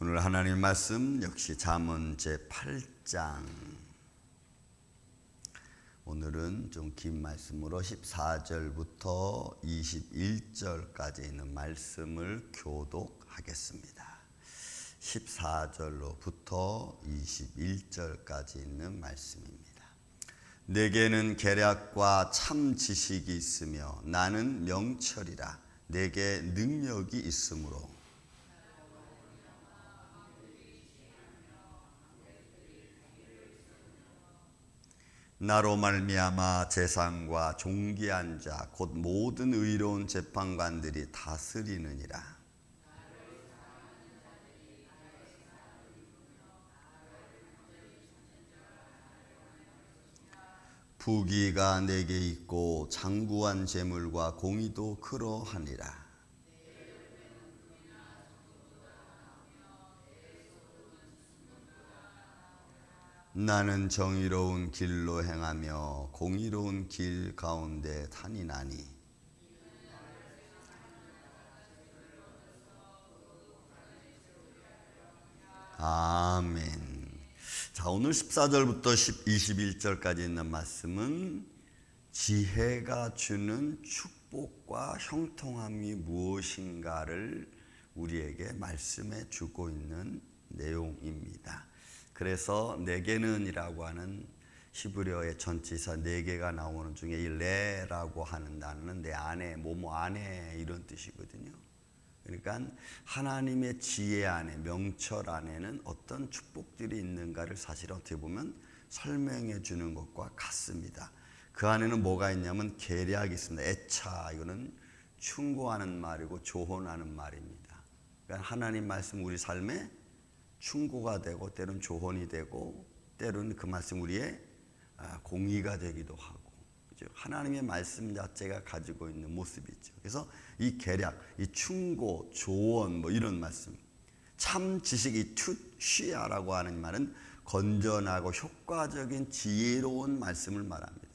오늘 하나님 말씀 역시 잠언 제8장. 오늘은 좀 긴 말씀으로 14절부터 21절까지 있는 말씀을 교독하겠습니다. 14절로부터 21절까지 있는 말씀입니다. 내게는 계략과 참 지식이 있으며 나는 명철이라. 내게 능력이 있으므로 나로 말미암아 재상과 존귀한 자 곧 모든 의로운 재판관들이 다스리느니라. 부귀가 내게 있고 장구한 재물과 공의도 그러하니라. 나는 정의로운 길로 행하며 공의로운 길 가운데 다니나니. 아멘. 자, 오늘 14절부터 21절까지 있는 말씀은 지혜가 주는 축복과 형통함이 무엇인가를 우리에게 말씀해 주고 있는 내용입니다. 그래서 내게는이라고 하는 히브리어의 전치사 네 개가 나오는 중에 이 레라고 하는 단어는 내 안에, 뭐뭐 안에 이런 뜻이거든요. 그러니까 하나님의 지혜 안에, 명철 안에는 어떤 축복들이 있는가를 사실 어떻게 보면 설명해 주는 것과 같습니다. 그 안에는 뭐가 있냐면 계략이 있습니다. 애차, 이거는 충고하는 말이고 조언하는 말입니다. 그러니까 하나님 말씀 우리 삶에 충고가 되고 때로는 조언이 되고 때로는 그 말씀 우리의 공의가 되기도 하고, 그죠? 하나님의 말씀 자체가 가지고 있는 모습이죠. 그래서 이 계략, 이 충고, 조언 뭐 이런 말씀, 참 지식이 투시아라고 하는 말은 건전하고 효과적인 지혜로운 말씀을 말합니다.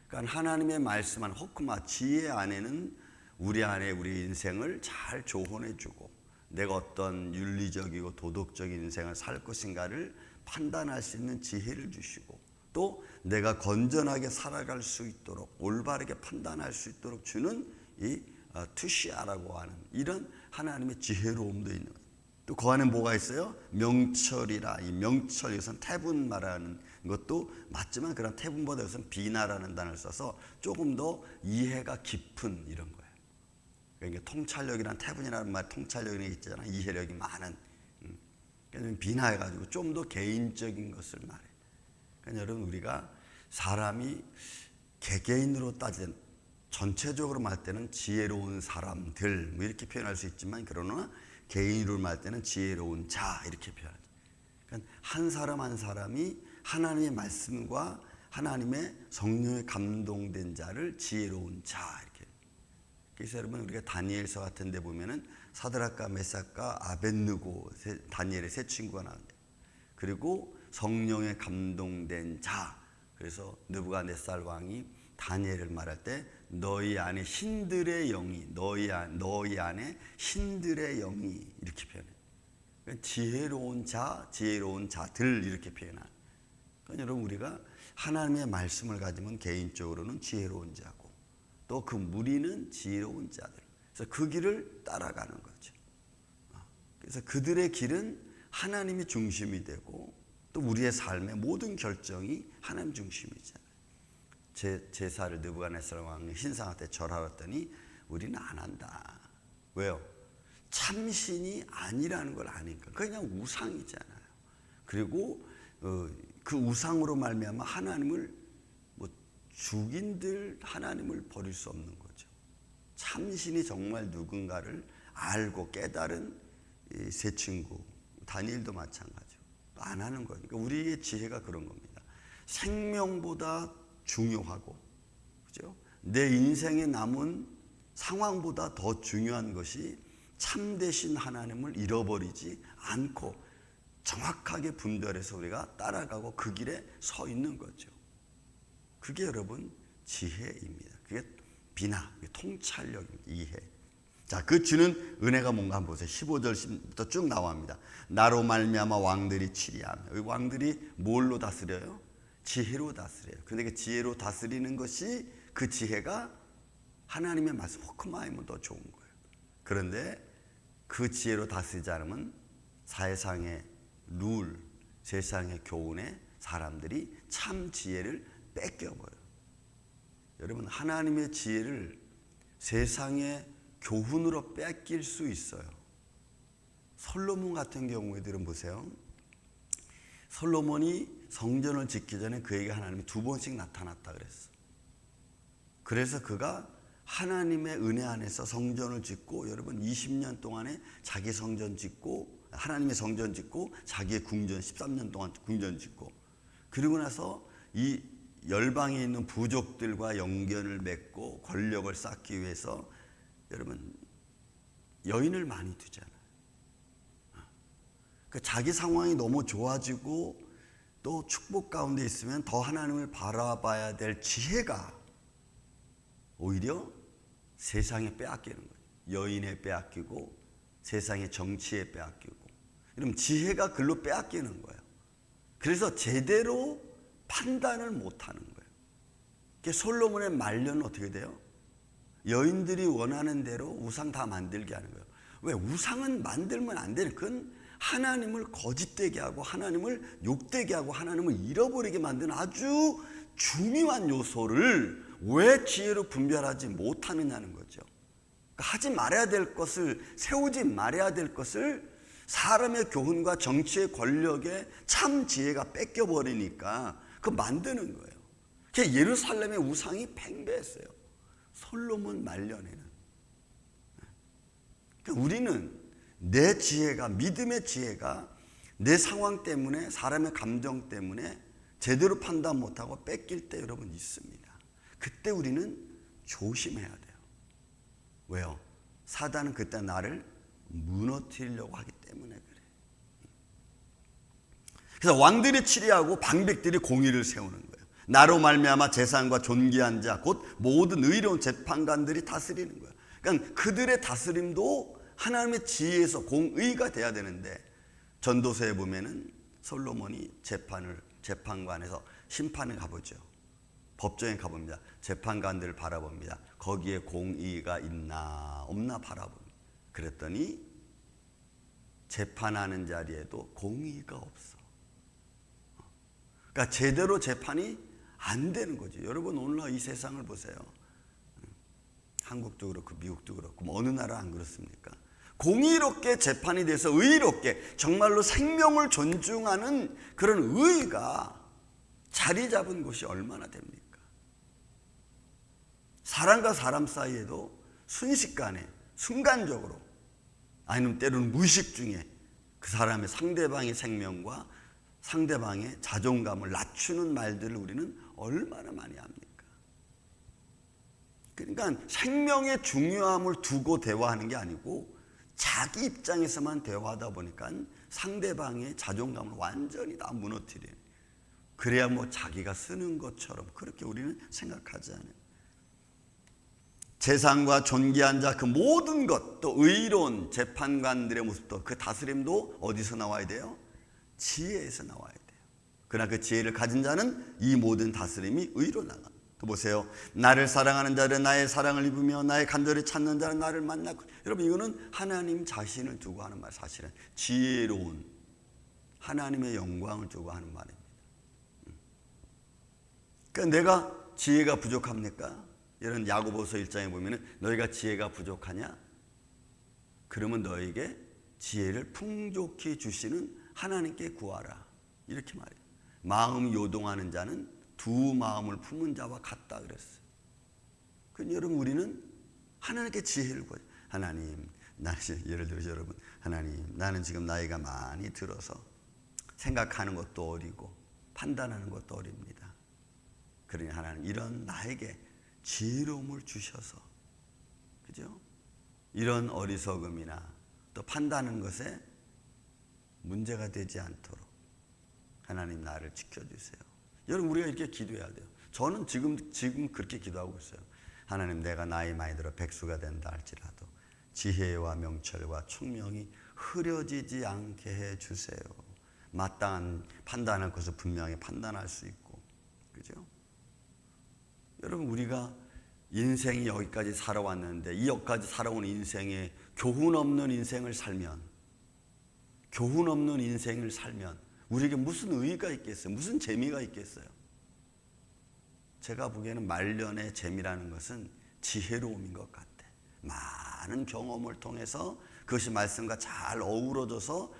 그러니까 하나님의 말씀 안 호크마 지혜 안에는 우리 안에 우리 인생을 잘 조언해주고 내가 어떤 윤리적이고 도덕적인 인생을 살 것인가를 판단할 수 있는 지혜를 주시고 또 내가 건전하게 살아갈 수 있도록 올바르게 판단할 수 있도록 주는 이 투시아라고 하는 이런 하나님의 지혜로움도 있는 거예요. 또 그 안에 뭐가 있어요? 명철이라. 이 명철, 이것은 태분 말하는 것도 맞지만 그런 태분보다 이것은 비나라는 단어를 써서 조금 더 이해가 깊은 이런 거예요. 그러니까 통찰력이란 태분이라는 말, 통찰력이 있잖아요. 이해력이 많은. 그러니까 비나해가지고 좀 더 개인적인 것을 말해. 그러니까 여러분, 우리가 사람이 개개인으로 따지는 전체적으로 말 때는 지혜로운 사람들 뭐 이렇게 표현할 수 있지만, 그러나 개인으로 말 때는 지혜로운 자 이렇게 표현하죠. 그러니까 한 사람 한 사람이 하나님의 말씀과 하나님의 성령에 감동된 자를 지혜로운 자 이렇게. 그래서 여러분, 우리가 다니엘서 같은 데 보면은 사드락과 메삭과 아벳느고 다니엘의 세 친구가 나옵니다. 그리고 성령에 감동된 자. 그래서 느부갓네살 왕이 다니엘을 말할 때 너희 안에 신들의 영이, 너희 안에 신들의 영이 이렇게 표현해요. 그러니까 지혜로운 자, 지혜로운 자들 이렇게 표현해요. 그러니까 여러분, 우리가 하나님의 말씀을 가지면 개인적으로는 지혜로운 자고 또 그 무리는 지혜로운 자들. 그래서 그 길을 따라가는 거죠. 그래서 그들의 길은 하나님이 중심이 되고 또 우리의 삶의 모든 결정이 하나님 중심이잖아요. 제사를 느부갓네살 왕이 신상한테 절하랬더니 우리는 안 한다. 왜요? 참신이 아니라는 걸 아니까. 그냥 우상이잖아요. 그리고 그 우상으로 말미암아 하나님을 죽인들 하나님을 버릴 수 없는 거죠. 참신이 정말 누군가를 알고 깨달은 이 세 친구 다니엘도 마찬가지고 안 하는 거니까. 그러니까 우리의 지혜가 그런 겁니다. 생명보다 중요하고, 그죠? 내 인생에 남은 상황보다 더 중요한 것이 참되신 하나님을 잃어버리지 않고 정확하게 분별해서 우리가 따라가고 그 길에 서 있는 거죠. 그게 여러분 지혜입니다. 그게 비나, 통찰력입니다. 이해. 자, 그 주는 은혜가 뭔가 한번 보세요. 15절부터 쭉 나옵니다. 나로 말미암아 왕들이 치리하며. 이 왕들이 뭘로 다스려요? 지혜로 다스려요. 근데 그 지혜로 다스리는 것이 그 지혜가 하나님의 말씀 호크마이면 더 좋은 거예요. 그런데 그 지혜로 다스리지 않으면 세상의 룰, 세상의 교훈에 사람들이 참 지혜를 뺏겨버려요. 여러분, 하나님의 지혜를 세상의 교훈으로 뺏길 수 있어요. 솔로몬 같은 경우에들은 보세요. 솔로몬이 성전을 짓기 전에 그에게 하나님이 2번씩 나타났다 그랬어. 그래서 그가 하나님의 은혜 안에서 성전을 짓고, 여러분 20년 동안에 자기 성전 짓고, 하나님의 성전 짓고, 자기의 궁전 13년 동안 궁전 짓고, 그리고 나서 이 열방에 있는 부족들과 연견을 맺고 권력을 쌓기 위해서 여러분 여인을 많이 두잖아요. 그러니까 자기 상황이 너무 좋아지고 또 축복 가운데 있으면 더 하나님을 바라봐야 될 지혜가 오히려 세상에 빼앗기는 거예요. 여인에 빼앗기고 세상의 정치에 빼앗기고, 그럼 지혜가 글로 빼앗기는 거예요. 그래서 제대로 판단을 못하는 거예요. 솔로몬의 말년은 어떻게 돼요? 여인들이 원하는 대로 우상 다 만들게 하는 거예요. 왜? 우상은 만들면 안 되는, 그건 하나님을 거짓되게 하고 하나님을 욕되게 하고 하나님을 잃어버리게 만드는 아주 중요한 요소를 왜 지혜로 분별하지 못하느냐는 거죠. 그러니까 하지 말아야 될 것을, 세우지 말아야 될 것을 사람의 교훈과 정치의 권력에 참 지혜가 뺏겨버리니까 그 만드는 거예요. 예루살렘의 우상이 팽배했어요. 솔로몬 말년에는. 그러니까 우리는 내 지혜가, 믿음의 지혜가 내 상황 때문에, 사람의 감정 때문에 제대로 판단 못하고 뺏길 때 여러분 있습니다. 그때 우리는 조심해야 돼요. 왜요? 사단은 그때 나를 무너뜨리려고 하기 때문에 그래. 그래서 왕들이 치리하고 방백들이 공의를 세우는 거예요. 나로 말미암아 재산과 존귀한 자 곧 모든 의로운 재판관들이 다스리는 거예요. 그러니까 그들의 다스림도 하나님의 지혜에서 공의가 돼야 되는데, 전도서에 보면은 솔로몬이 재판관에서 심판을 가보죠. 법정에 가봅니다. 재판관들을 바라봅니다. 거기에 공의가 있나 없나 바라봅니다. 그랬더니 재판하는 자리에도 공의가 없어. 그러니까 제대로 재판이 안 되는 거죠. 여러분 오늘날 이 세상을 보세요. 한국도 그렇고 미국도 그렇고 뭐 어느 나라 안 그렇습니까? 공의롭게 재판이 돼서 의롭게 정말로 생명을 존중하는 그런 의가 자리 잡은 곳이 얼마나 됩니까? 사람과 사람 사이에도 순식간에, 순간적으로, 아니면 때로는 무의식 중에 그 사람의 상대방의 생명과 상대방의 자존감을 낮추는 말들을 우리는 얼마나 많이 합니까? 그러니까 생명의 중요함을 두고 대화하는 게 아니고 자기 입장에서만 대화하다 보니까 상대방의 자존감을 완전히 다 무너뜨려요. 그래야 뭐 자기가 쓰는 것처럼 그렇게 우리는 생각하지 않아요. 재산과 존귀한 자 그 모든 것, 또 의로운 재판관들의 모습도, 그 다스림도 어디서 나와야 돼요? 지혜에서 나와야 돼요. 그러나 그 지혜를 가진 자는 이 모든 다스림이 의로 나가. 또 보세요. 나를 사랑하는 자는 나의 사랑을 입으며 나의 간절히 찾는 자는 나를 만나고. 여러분 이거는 하나님 자신을 두고 하는 말, 사실은 지혜로운 하나님의 영광을 두고 하는 말입니다. 그러니까 내가 지혜가 부족합니까? 이런 야고보서 1장에 보면 너희가 지혜가 부족하냐? 그러면 너에게 지혜를 풍족히 주시는 하나님께 구하라. 이렇게 말해요. 마음 요동하는 자는 두 마음을 품은 자와 같다 그랬어요. 그러니까 여러분 우리는 하나님께 지혜를 구하죠. 하나님, 예를 들어서 여러분, 하나님 나는 지금 나이가 많이 들어서 생각하는 것도 어리고 판단하는 것도 어립니다. 그러니 하나님 이런 나에게 지혜로움을 주셔서, 그죠? 이런 어리석음이나 또 판단하는 것에 문제가 되지 않도록 하나님 나를 지켜주세요. 여러분 우리가 이렇게 기도해야 돼요. 저는 지금 그렇게 기도하고 있어요. 하나님 내가 나이 많이 들어 백수가 된다 할지라도 지혜와 명철과 총명이 흐려지지 않게 해주세요. 마땅한 판단할 것을 분명히 판단할 수 있고, 그죠? 여러분, 우리가 인생이 여기까지 살아왔는데 이 여기까지 살아온 인생에 교훈 없는 인생을 살면, 교훈 없는 인생을 살면 우리에게 무슨 의의가 있겠어요? 무슨 재미가 있겠어요? 제가 보기에는 말년의 재미라는 것은 지혜로움인 것 같아. 많은 경험을 통해서 그것이 말씀과 잘 어우러져서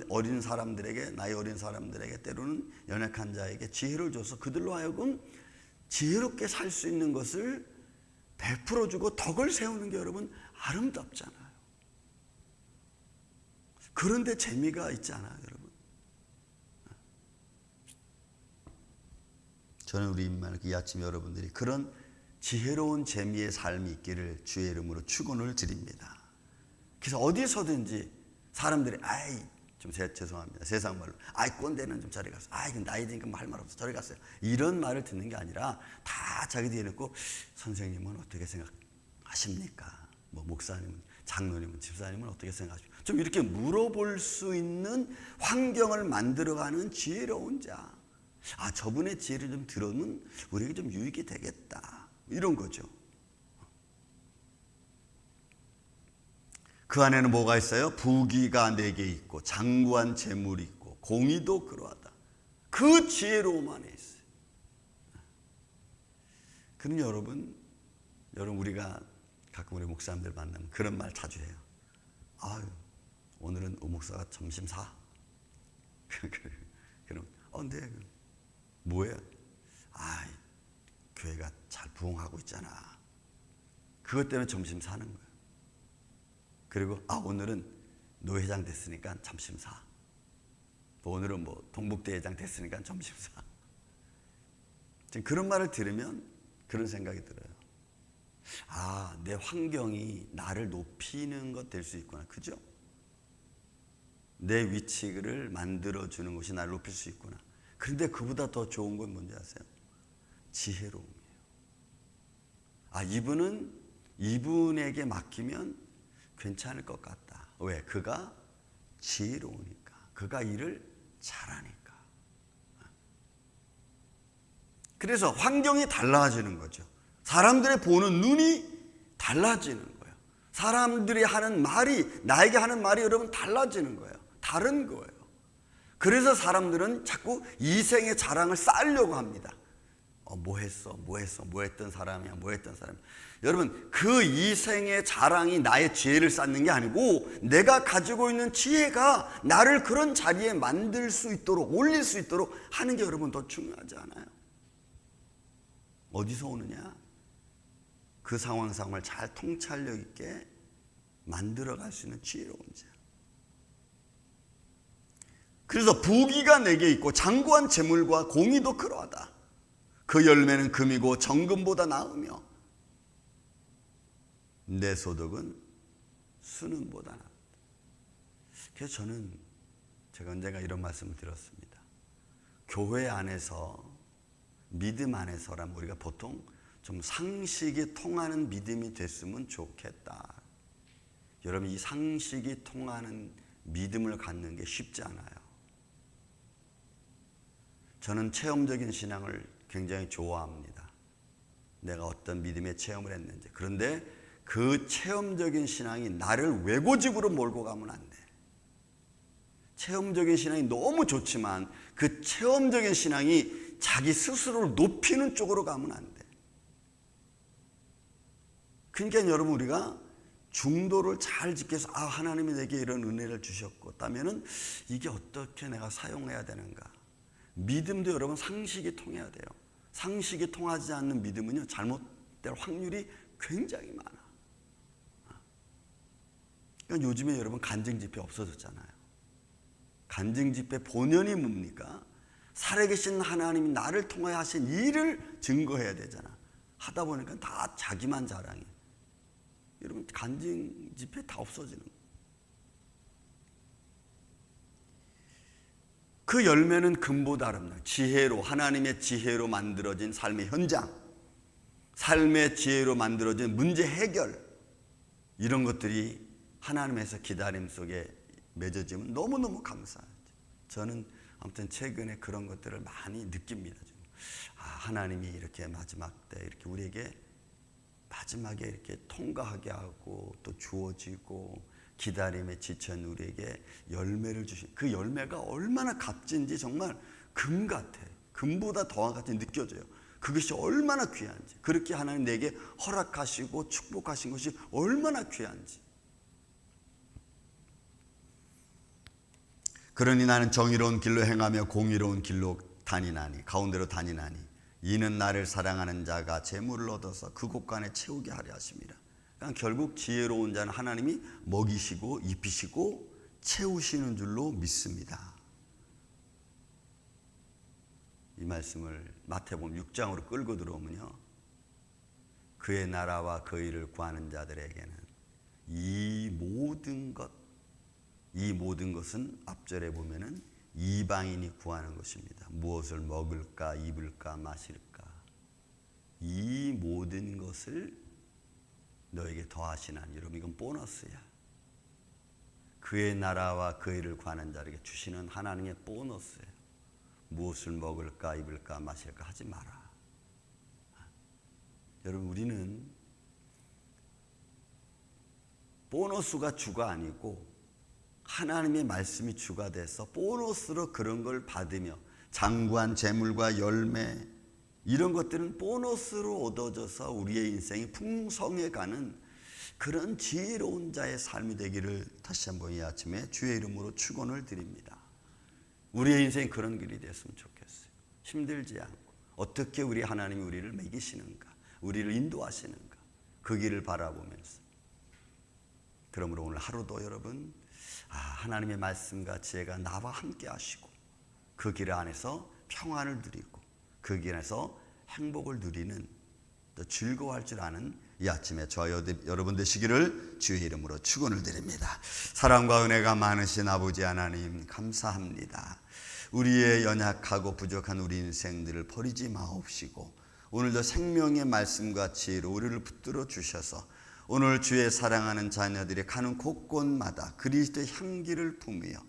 어린 사람들에게, 나이 어린 사람들에게, 때로는 연약한 자에게 지혜를 줘서 그들로 하여금 지혜롭게 살 수 있는 것을 베풀어주고 덕을 세우는 게 여러분 아름답잖아요. 그런데 재미가 있지 않아요, 여러분? 저는 우리 이 아침 여러분들이 그런 지혜로운 재미의 삶이 있기를 주의 이름으로 축원을 드립니다. 그래서 어디서든지 사람들이 좀 죄송합니다. 세상 말로 꼰대는 좀 저리 갔어. 이건 나이 드니까 할 말 없어. 저리 갔어요. 이런 말을 듣는 게 아니라 다 자기들이 해놓고 선생님은 어떻게 생각하십니까? 뭐 목사님은, 장로님은, 집사님은 어떻게 생각하십니까? 좀 이렇게 물어볼 수 있는 환경을 만들어가는 지혜로운 자. 저분의 지혜를 좀 들으면 우리에게 좀 유익이 되겠다. 이런 거죠. 그 안에는 뭐가 있어요? 부귀가 4개 있고 장구한 재물이 있고 공의도 그러하다. 그 지혜로움 안에 있어요. 그럼 여러분 우리가 가끔 우리 목사님들 만나면 그런 말 자주 해요. 오늘은 목사가 점심 사? 그럼 네. 뭐예요? 교회가 잘 부흥하고 있잖아. 그것 때문에 점심 사는 거예요. 그리고 오늘은 노회장 됐으니까 점심 사. 오늘은 동북대 회장 됐으니까 점심 사. 지금 그런 말을 들으면 그런 생각이 들어요. 내 환경이 나를 높이는 것 될 수 있구나. 그죠? 내 위치를 만들어주는 것이 나를 높일 수 있구나. 그런데 그보다 더 좋은 건 뭔지 아세요? 지혜로움이에요. 이분에게 맡기면 괜찮을 것 같다. 왜? 그가 지혜로우니까. 그가 일을 잘하니까. 그래서 환경이 달라지는 거죠. 사람들의 보는 눈이 달라지는 거예요. 사람들이 하는 말이, 나에게 하는 말이 여러분 달라지는 거예요. 다른 거예요. 그래서 사람들은 자꾸 이생의 자랑을 쌓으려고 합니다. 뭐 했던 사람이야. 여러분, 그 이생의 자랑이 나의 지혜를 쌓는 게 아니고 내가 가지고 있는 지혜가 나를 그런 자리에 만들 수 있도록, 올릴 수 있도록 하는 게 여러분 더 중요하지 않아요? 어디서 오느냐? 그 상황을 잘 통찰력 있게 만들어갈 수 있는 지혜로운 자. 그래서 부귀가 내게 있고 장구한 재물과 공의도 그러하다. 그 열매는 금이고 정금보다 나으며 내 소득은 수능보다 낫다. 그래서 제가 언젠가 이런 말씀을 드렸습니다. 교회 안에서, 믿음 안에서라면 우리가 보통 좀 상식이 통하는 믿음이 됐으면 좋겠다. 여러분, 이 상식이 통하는 믿음을 갖는 게 쉽지 않아요. 저는 체험적인 신앙을 굉장히 좋아합니다. 내가 어떤 믿음의 체험을 했는지. 그런데 그 체험적인 신앙이 나를 외고집으로 몰고 가면 안 돼. 체험적인 신앙이 너무 좋지만 그 체험적인 신앙이 자기 스스로를 높이는 쪽으로 가면 안 돼. 그러니까 여러분, 우리가 중도를 잘 지켜서 하나님이 내게 이런 은혜를 주셨고 그다음에는 이게 어떻게 내가 사용해야 되는가. 믿음도 여러분 상식이 통해야 돼요. 상식이 통하지 않는 믿음은요, 잘못될 확률이 굉장히 많아. 그러니까 요즘에 여러분 간증집회 없어졌잖아요. 간증집회 본연이 뭡니까? 살아계신 하나님이 나를 통하여 하신 일을 증거해야 되잖아. 하다 보니까 다 자기만 자랑해. 여러분, 간증집회 다 없어지는 거예요. 그 열매는 금보다 아름다워. 지혜로, 하나님의 지혜로 만들어진 삶의 현장, 삶의 지혜로 만들어진 문제 해결, 이런 것들이 하나님에서 기다림 속에 맺어지면 너무너무 감사하죠. 저는 아무튼 최근에 그런 것들을 많이 느낍니다. 하나님이 이렇게 마지막 때 이렇게 우리에게 마지막에 이렇게 통과하게 하고 또 주어지고 기다림에 지친 우리에게 열매를 주신 그 열매가 얼마나 값진지 정말 금 같아. 금보다 더한 같이 느껴져요. 그것이 얼마나 귀한지, 그렇게 하나님 내게 허락하시고 축복하신 것이 얼마나 귀한지. 그러니 나는 정의로운 길로 행하며 공의로운 길로 다니나니, 가운데로 다니나니 이는 나를 사랑하는 자가 재물을 얻어서 그곳간에 채우게 하려 하심이라. 그러니까 결국 지혜로운 자는 하나님이 먹이시고 입히시고 채우시는 줄로 믿습니다. 이 말씀을 마태복음 6장으로 끌고 들어오면요, 그의 나라와 그 일을 구하는 자들에게는 이 모든 것은 앞절에 보면은 이방인이 구하는 것입니다. 무엇을 먹을까, 입을까, 마실까, 이 모든 것을 너에게 더하시나니. 여러분, 이건 보너스야. 그의 나라와 그 일을 구하는 자에게 주시는 하나님의 보너스예요. 무엇을 먹을까, 입을까, 마실까 하지 마라. 여러분, 우리는 보너스가 주가 아니고 하나님의 말씀이 주가 돼서 보너스로 그런 걸 받으며 장구한 재물과 열매, 이런 것들은 보너스로 얻어져서 우리의 인생이 풍성해가는 그런 지혜로운 자의 삶이 되기를 다시 한번 이 아침에 주의 이름으로 축원을 드립니다. 우리의 인생이 그런 길이 됐으면 좋겠어요. 힘들지 않고 어떻게 우리 하나님이 우리를 먹이시는가, 우리를 인도하시는가, 그 길을 바라보면서. 그러므로 오늘 하루도 여러분, 하나님의 말씀과 지혜가 나와 함께 하시고 그 길 안에서 평안을 누리고 그 길에서 행복을 누리는, 또 즐거워할 줄 아는 이 아침에 저와 여러분 되시기를 주의 이름으로 축원을 드립니다. 사랑과 은혜가 많으신 아버지 하나님, 감사합니다. 우리의 연약하고 부족한 우리 인생들을 버리지 마옵시고 오늘도 생명의 말씀과 지혜로 우리를 붙들어 주셔서 오늘 주의 사랑하는 자녀들이 가는 곳곳마다 그리스도의 향기를 품으며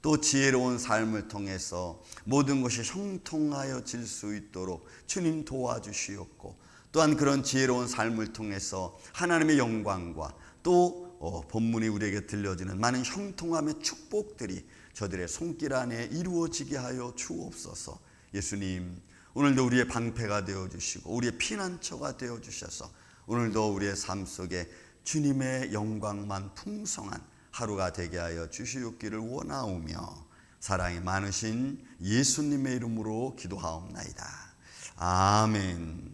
또 지혜로운 삶을 통해서 모든 것이 형통하여질 수 있도록 주님 도와주시옵고, 또한 그런 지혜로운 삶을 통해서 하나님의 영광과 또 본문이 우리에게 들려주는 많은 형통함의 축복들이 저들의 손길 안에 이루어지게 하여 주옵소서. 예수님, 오늘도 우리의 방패가 되어주시고 우리의 피난처가 되어주셔서 오늘도 우리의 삶 속에 주님의 영광만 풍성한 하루가 되게 하여 주시옵기를 원하오며 사랑이 많으신 예수님의 이름으로 기도하옵나이다. 아멘.